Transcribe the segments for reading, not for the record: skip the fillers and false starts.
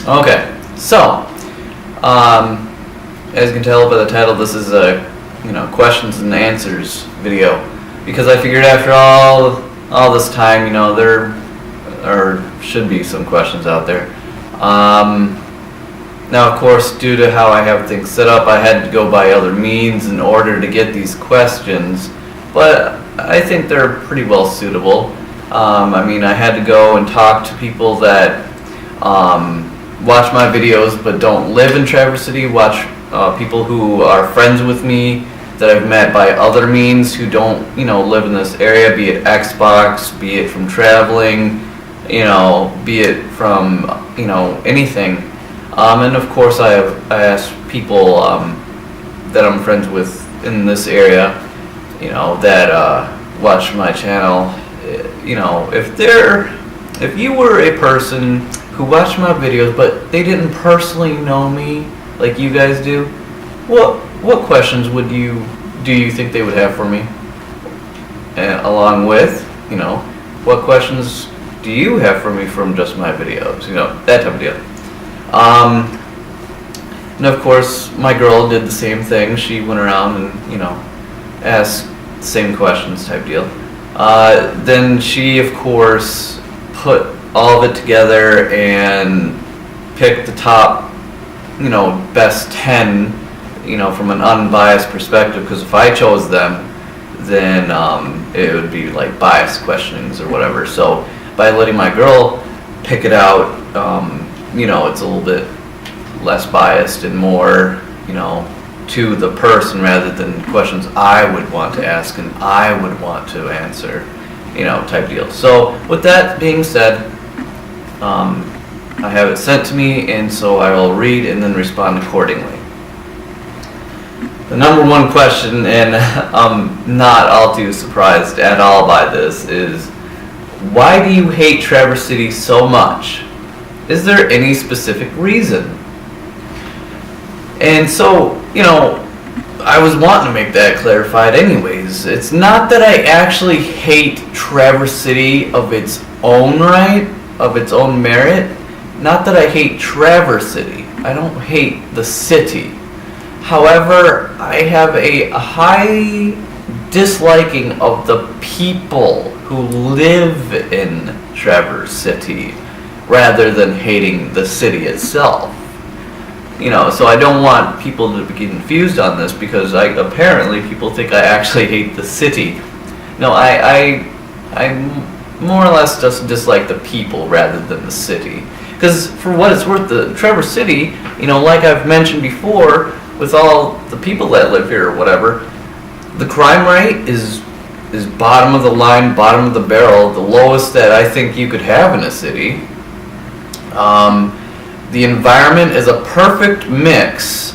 Okay, so as you can tell by the title, this is a questions and answers video, because I figured after all this time, there should be some questions out there. Now, of course, due to how I have things set up, I had to go by other means in order to get these questions, but I think they're pretty well suitable. I had to go and talk to people that watch my videos but don't live in Traverse City, watch people who are friends with me that I've met by other means who don't, live in this area, be it Xbox, be it from traveling, be it from, anything. And of course I asked people that I'm friends with in this area, that watch my channel, if you were a person who watched my videos but they didn't personally know me like you guys do, what questions do you think they would have for me? And along with, what questions do you have for me from just my videos? That type of deal. And of course, my girl did the same thing. She went around and, asked the same questions type deal. Then she, of course, put all of it together and picked the top, best 10, from an unbiased perspective, because if I chose them, then it would be like biased questionings or whatever. So by letting my girl pick it out, it's a little bit less biased and more, to the person rather than questions I would want to ask and I would want to answer, type deal. So with that being said, I have it sent to me, and so I will read and then respond accordingly. The number one question, and I'm not all too surprised at all by this, is why do you hate Traverse City so much? Is there any specific reason? And so, I was wanting to make that clarified anyways. It's not that I actually hate Traverse City of its own right, of its own merit. Not that I hate Traverse City. I don't hate the city. However, I have a high disliking of the people who live in Traverse City rather than hating the city itself. So I don't want people to be confused on this, because apparently people think I actually hate the city. No, I more or less just dislike the people rather than the city. Because for what it's worth, the Traverse City, like I've mentioned before, with all the people that live here or whatever, the crime rate is bottom of the line, bottom of the barrel, the lowest that I think you could have in a city. The environment is a perfect mix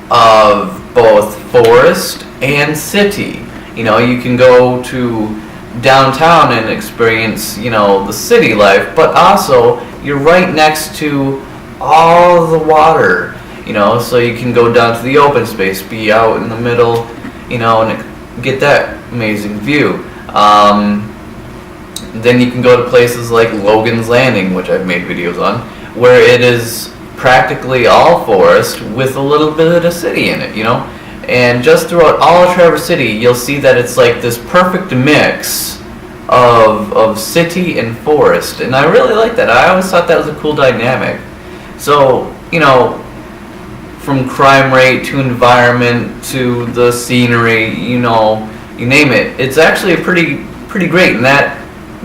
of both forest and city. You can go to downtown and experience, the city life, but also you're right next to all the water, so you can go down to the open space, be out in the middle, and get that amazing view. Then you can go to places like Logan's Landing, which I've made videos on, where it is practically all forest with a little bit of the city in it, And just throughout all of Traverse City, you'll see that it's like this perfect mix of city and forest, and I really like that. I always thought that was a cool dynamic. So, from crime rate to environment to the scenery, you name it, it's actually pretty great in that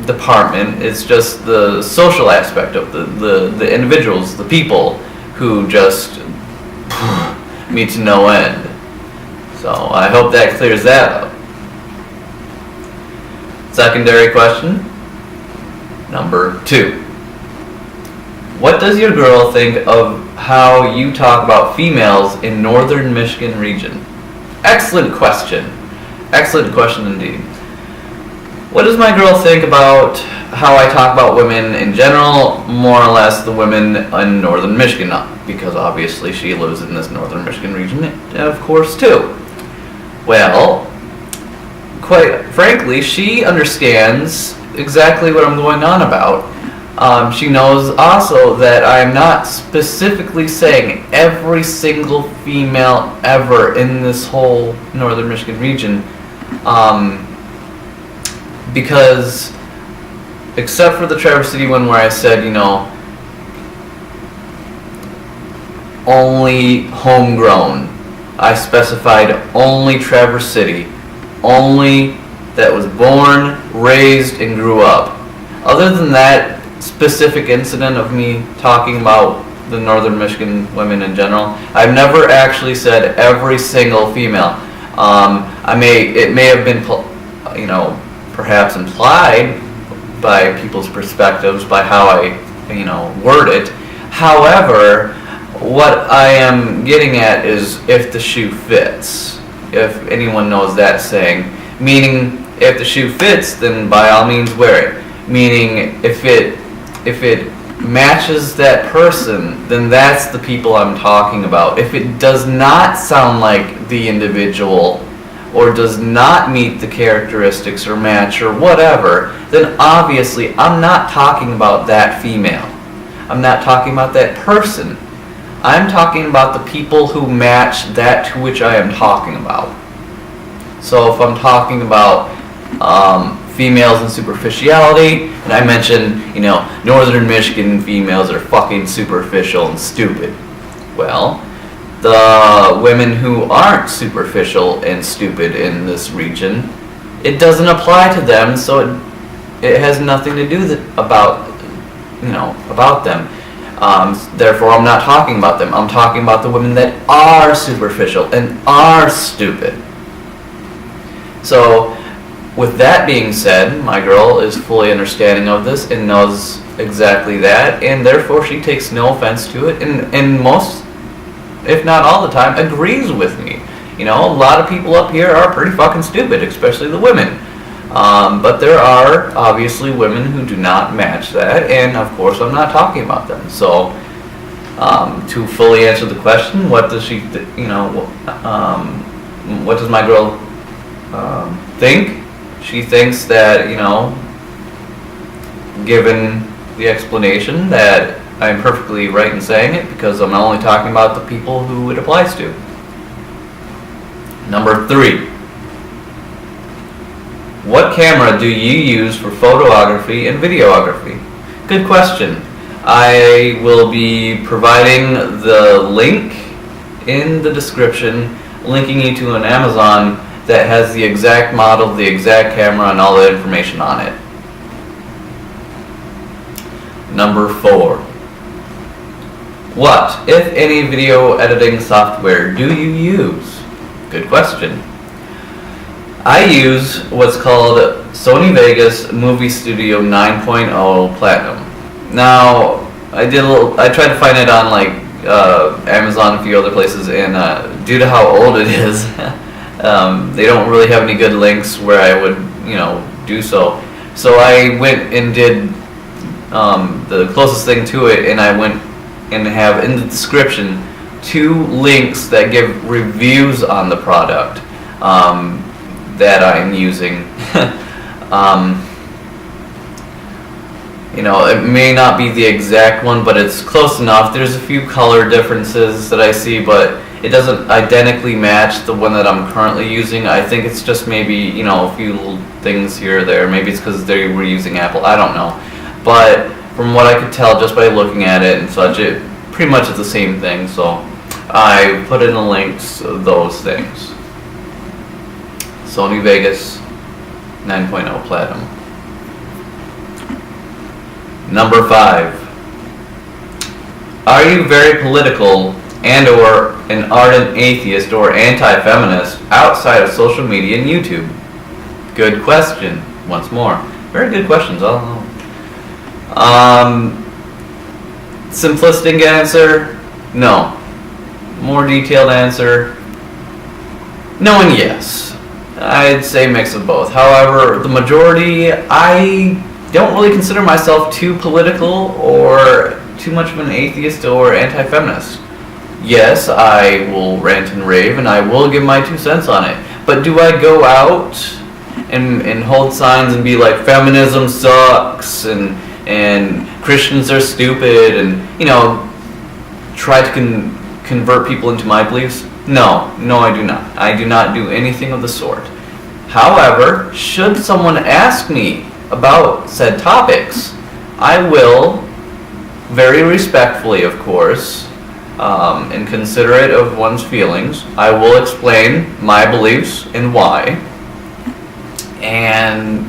department. It's just the social aspect of the individuals, the people who just me to no end. So I hope that clears that up. Secondary question, number 2. What does your girl think of how you talk about females in northern Michigan region? Excellent question. Excellent question indeed. What does my girl think about how I talk about women in general, more or less the women in northern Michigan? Because obviously she lives in this northern Michigan region, of course, too. Well, quite frankly, she understands exactly what I'm going on about. She knows also that I'm not specifically saying every single female ever in this whole northern Michigan region, because except for the Traverse City one where I said, only homegrown, I specified only Traverse City, only that was born, raised, and grew up. Other than that specific incident of me talking about the northern Michigan women in general, I've never actually said every single female. It may have been, perhaps implied by people's perspectives by how I, word it. However, what I am getting at is if the shoe fits. If anyone knows that saying, meaning if the shoe fits, then by all means wear it. Meaning if it matches that person, then that's the people I'm talking about. If it does not sound like the individual or does not meet the characteristics or match or whatever, then obviously I'm not talking about that female. I'm not talking about that person. I'm talking about the people who match that to which I am talking about. So if I'm talking about females and superficiality, and I mentioned, northern Michigan females are fucking superficial and stupid. Well, the women who aren't superficial and stupid in this region, it doesn't apply to them, so it has nothing to do about them. Therefore, I'm not talking about them. I'm talking about the women that are superficial and are stupid. So, with that being said, my girl is fully understanding of this and knows exactly that, and therefore she takes no offense to it, and most, if not all the time, agrees with me. A lot of people up here are pretty fucking stupid, especially the women. But there are obviously women who do not match that, and of course I'm not talking about them. So, to fully answer the question, what does she, what does my girl think? She thinks that, given the explanation, that I'm perfectly right in saying it because I'm only talking about the people who it applies to. Number 3. What camera do you use for photography and videography? Good question. I will be providing the link in the description, linking you to an Amazon that has the exact model, the exact camera, and all the information on it. Number 4. What, if any, video editing software do you use? Good question. I use what's called Sony Vegas Movie Studio 9.0 Platinum. Now, I tried to find it on Amazon and a few other places, and due to how old it is, they don't really have any good links where I would, do so. So I went and did the closest thing to it, and I went and have in the description 2 links that give reviews on the product that I'm using. It may not be the exact one, but it's close enough. There's a few color differences that I see, but it doesn't identically match the one that I'm currently using. I think it's just maybe, a few little things here or there. Maybe it's because they were using Apple. I don't know. But from what I could tell just by looking at it and such, it pretty much is the same thing. So I put in the links of those things. Sony Vegas 9.0 Platinum. Number 5. Are you very political and or an ardent atheist or anti-feminist outside of social media and YouTube? Good question. Once more. Very good questions. Simplistic answer, no. More detailed answer, no and yes. I'd say mix of both. However, the majority, I don't really consider myself too political or too much of an atheist or anti-feminist. Yes, I will rant and rave and I will give my 2 cents on it. But do I go out and hold signs and be like, feminism sucks and and Christians are stupid, and try to convert people into my beliefs. No, I do not. I do not do anything of the sort. However, should someone ask me about said topics, I will, very respectfully, of course, and considerate of one's feelings, I will explain my beliefs and why, and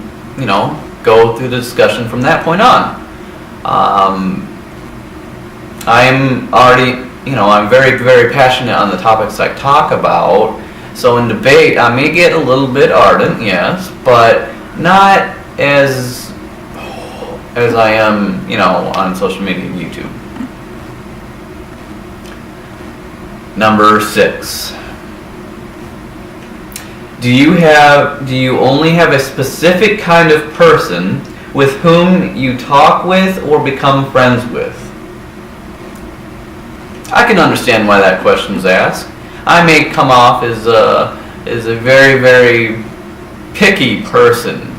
go through the discussion from that point on. I'm already, I'm very, very passionate on the topics I talk about. So in debate, I may get a little bit ardent, yes, but not as I am, on social media and YouTube. Number 6. Do you only have a specific kind of person with whom you talk with or become friends with? I can understand why that question's asked. I may come off as a very, very picky person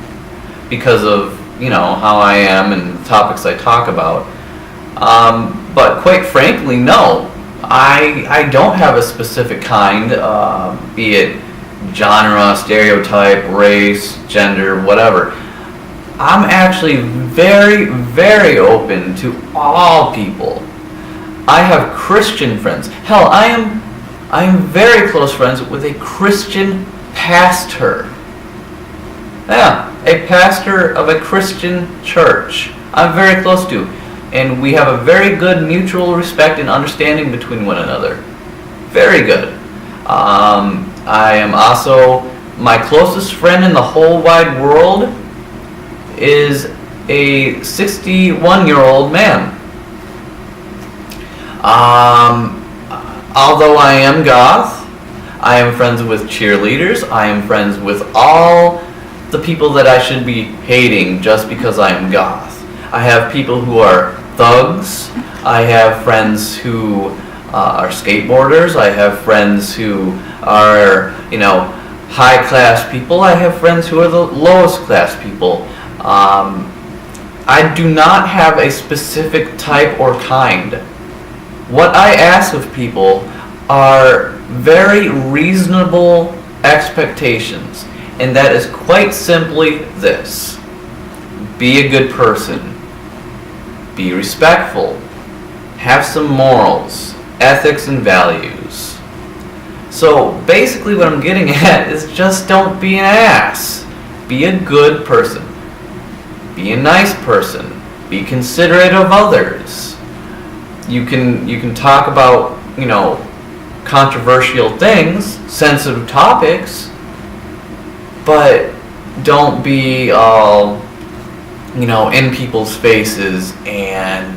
because of how I am and the topics I talk about. But quite frankly, no. I don't have a specific kind, be it genre, stereotype, race, gender, whatever. I'm actually very, very open to all people. I have Christian friends. Hell, I am very close friends with a Christian pastor. Yeah, a pastor of a Christian church. I'm very close to. And we have a very good mutual respect and understanding between one another. Very good. I am also, my closest friend in the whole wide world is a 61-year-old man. Although I am Goth, I am friends with cheerleaders. I am friends with all the people that I should be hating just because I am Goth. I have people who are thugs. I have friends who are skateboarders. I have friends who are, high class people. I have friends who are the lowest class people. I do not have a specific type or kind. What I ask of people are very reasonable expectations, and that is quite simply this: be a good person, be respectful, have some morals, ethics, and values. So basically what I'm getting at is just don't be an ass. Be a good person. Be a nice person. Be considerate of others. You can talk about, controversial things, sensitive topics, but don't be all, in people's faces and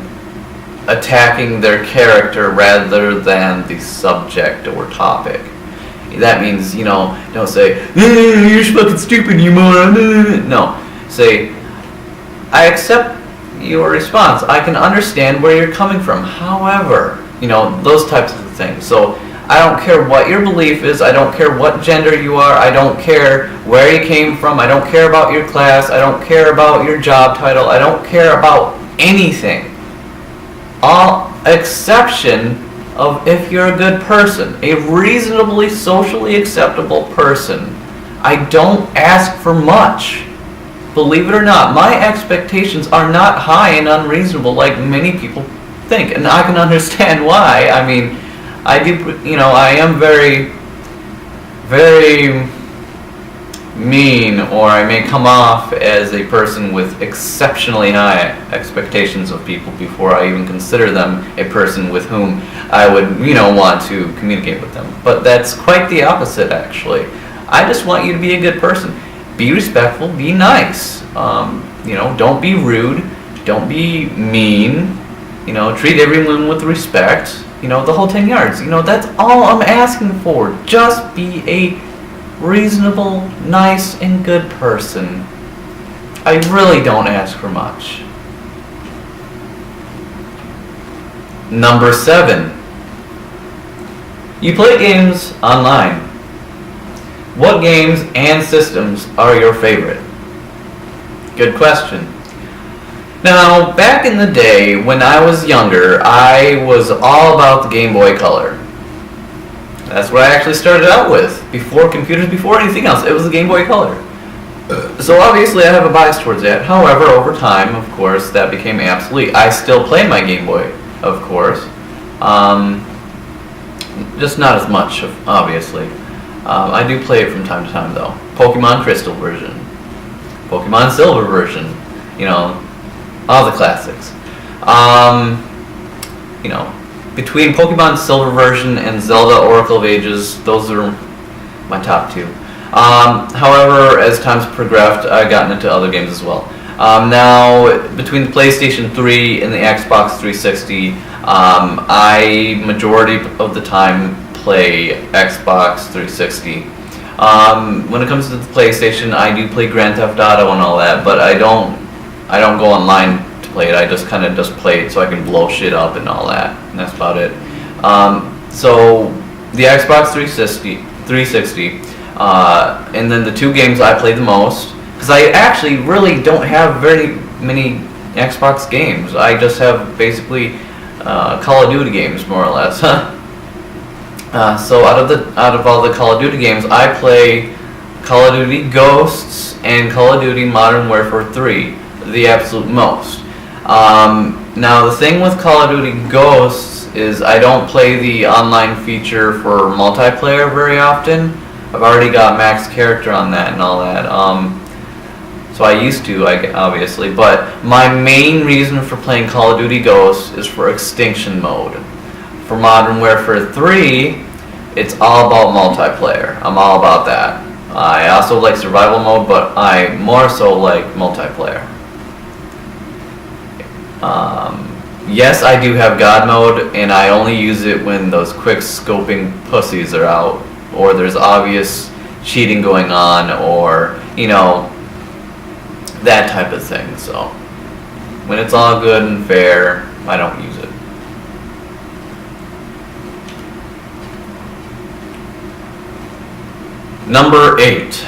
attacking their character rather than the subject or topic. That means, don't say, you're fucking stupid, you moron. No. Say, I accept your response. I can understand where you're coming from. However, those types of things. So I don't care what your belief is. I don't care what gender you are. I don't care where you came from. I don't care about your class. I don't care about your job title. I don't care about anything. All exception of if you're a good person, a reasonably socially acceptable person. I don't ask for much. Believe it or not, my expectations are not high and unreasonable like many people think, and I can understand why. I mean, I am very, very mean, or I may come off as a person with exceptionally high expectations of people before I even consider them a person with whom I would, want to communicate with them. But that's quite the opposite, actually. I just want you to be a good person. Be respectful, be nice. Don't be rude, don't be mean. Treat everyone with respect. The whole 10 yards. That's all I'm asking for. Just be a reasonable, nice, and good person. I really don't ask for much. Number 7. You play games online. What games and systems are your favorite? Good question. Now, back in the day, when I was younger, I was all about the Game Boy Color. That's what I actually started out with. Before computers, before anything else, it was the Game Boy Color. So obviously I have a bias towards that. However, over time, of course, that became obsolete. I still play my Game Boy, of course. Just not as much, obviously. I do play it from time to time, though. Pokemon Crystal version. Pokemon Silver version. You know, all the classics. You know, between Pokemon Silver version and Zelda Oracle of Ages, those are my top two. However, as time's progressed, I've gotten into other games as well. Now, between the PlayStation 3 and the Xbox 360, I, majority of the time, play Xbox 360. When it comes to the PlayStation, I do play Grand Theft Auto and all that, but I don't go online to play it. I just kind of just play it so I can blow shit up and all that, and that's about it. So, the Xbox 360, and then the two games I play the most, because I actually really don't have very many Xbox games. I just have basically Call of Duty games, more or less. So out of all the Call of Duty games, I play Call of Duty Ghosts and Call of Duty Modern Warfare 3, the absolute most. Now the thing with Call of Duty Ghosts is I don't play the online feature for multiplayer very often. I've already got max character on that and all that. So I used to, obviously, but my main reason for playing Call of Duty Ghosts is for extinction mode. For Modern Warfare 3, it's all about multiplayer. I'm all about that. I also like survival mode, but I more so like multiplayer. Yes, I do have God mode, and I only use it when those quick scoping pussies are out, or there's obvious cheating going on, or, you know, that type of thing. So when it's all good and fair, I don't use it. Number 8.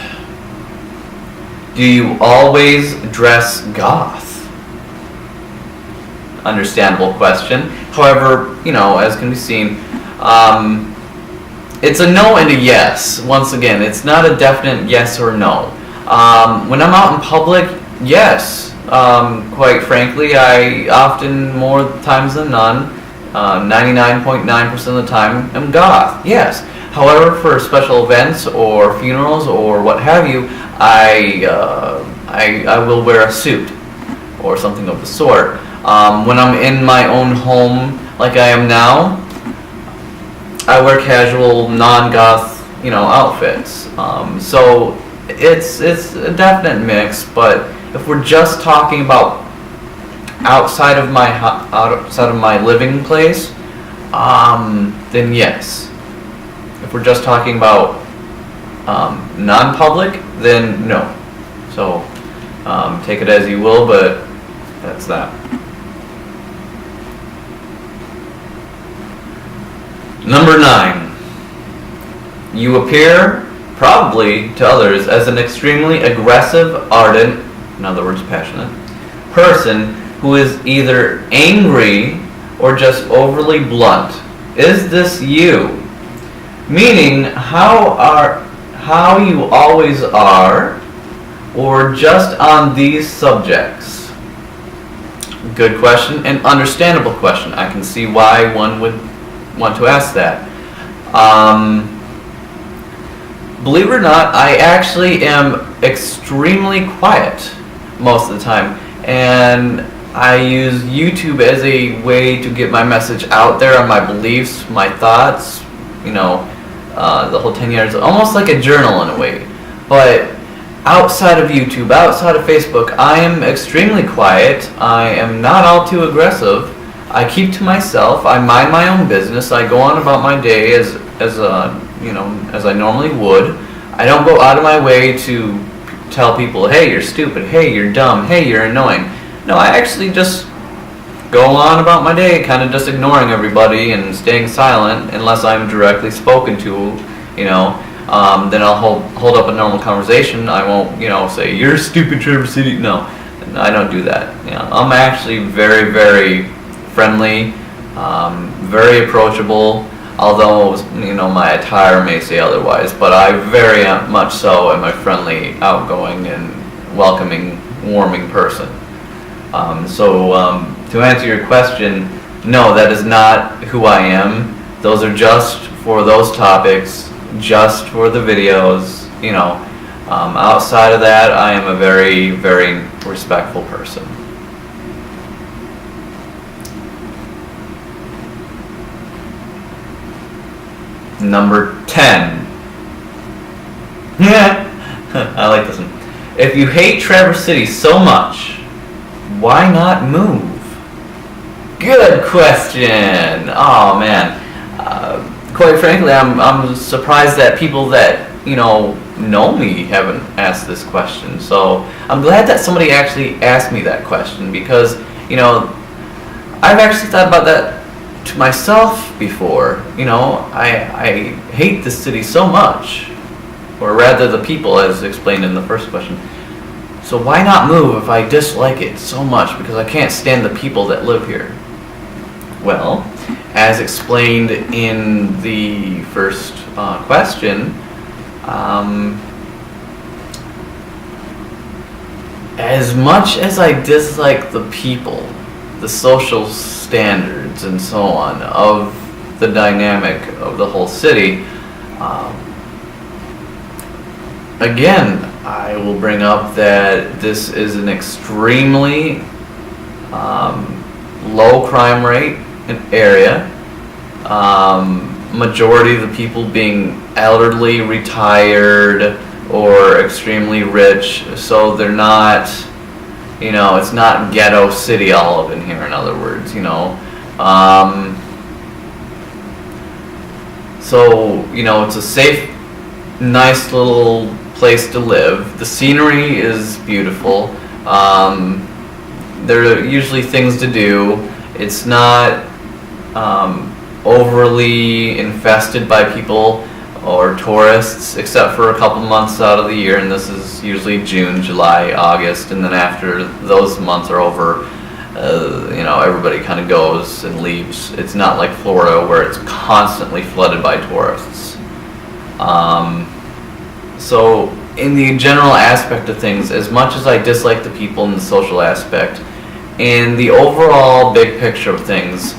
Do you always dress goth? Understandable question. However, you know, as can be seen, it's a no and a yes. Once again, it's not a definite yes or no. When I'm out in public, yes. Quite frankly, I often, more times than none, 99.9% of the time, am goth. Yes. However, for special events or funerals or what have you, I will wear a suit or something of the sort. When I'm in my own home, like I am now, I wear casual, non-goth, you know, outfits. So it's a definite mix. But if we're just talking about outside of my living place, then yes. If we're just talking about non-public, then no. So take it as you will, but that's that. Number 9. You appear, probably to others, as an extremely aggressive, ardent, in other words passionate, person who is either angry or just overly blunt. Is this you? Meaning, how you always are, or just on these subjects? Good question, and understandable question. I can see why one would want to ask that. Believe it or not, I actually am extremely quiet most of the time, and I use YouTube as a way to get my message out there on my beliefs, my thoughts, you know, the whole 10 years, almost like a journal in a way. But outside of YouTube, outside of Facebook, I am extremely quiet. I am not all too aggressive. I keep to myself. I mind my own business. I go on about my day as I normally would. I don't go out of my way to tell people, hey, you're stupid, hey, you're dumb, hey, you're annoying. No, I actually just go on about my day, kind of just ignoring everybody and staying silent unless I'm directly spoken to, you know. Then I'll hold up a normal conversation. I won't, you know, say, you're stupid, Trevor City. No, And I don't do that. You know, I'm actually very, very friendly, very approachable, although, you know, my attire may say otherwise, but I very much so am a friendly, outgoing, and welcoming, warming person. To answer your question, no, that is not who I am. Those are just for those topics, just for the videos, you know. Outside of that, I am a very, very respectful person. Number 10. I like this one. If you hate Traverse City so much, why not move? Good question. Oh man. Quite frankly, I'm surprised that people that, you know me haven't asked this question. So I'm glad that somebody actually asked me that question, because, you know, I've actually thought about that to myself before. You know, I hate the city so much, or rather the people, as explained in the first question. So why not move if I dislike it so much because I can't stand the people that live here? Well, as explained in the first question, as much as I dislike the people, the social standards and so on of the dynamic of the whole city, again, I will bring up that this is an extremely low crime rate area. Majority of the people being elderly, retired, or extremely rich, so they're not, you know, it's not ghetto city all up in here, in other words, you know. So, you know, it's a safe, nice little place to live. The scenery is beautiful. There are usually things to do. It's not overly infested by people or tourists, except for a couple months out of the year, and this is usually June, July, August, and then after those months are over, you know, everybody kind of goes and leaves. It's not like Florida where it's constantly flooded by tourists. So in the general aspect of things, as much as I dislike the people in the social aspect, in the overall big picture of things,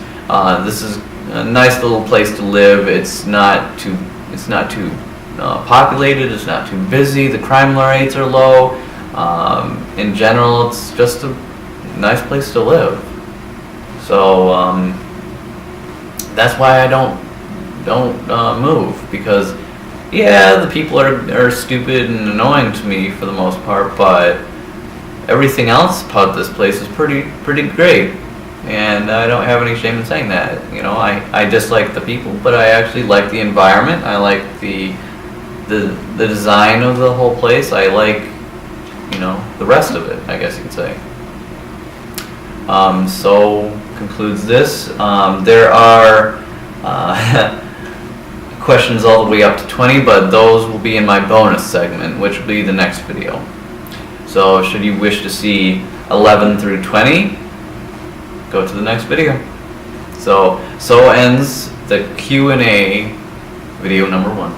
this is a nice little place to live. It's not too populated. It's not too busy. The crime rates are low. In general, it's just a nice place to live. So that's why I don't move, because yeah, the people are stupid and annoying to me for the most part, but everything else about this place is pretty great, and I don't have any shame in saying that. You know, I dislike the people, but I actually like the environment. I like the design of the whole place. I like, you know, the rest of it, I guess you could say. So concludes this. There are questions all the way up to 20, but those will be in my bonus segment, which will be the next video. So should you wish to see 11 through 20, go to the next video. So ends the Q&A video number 1.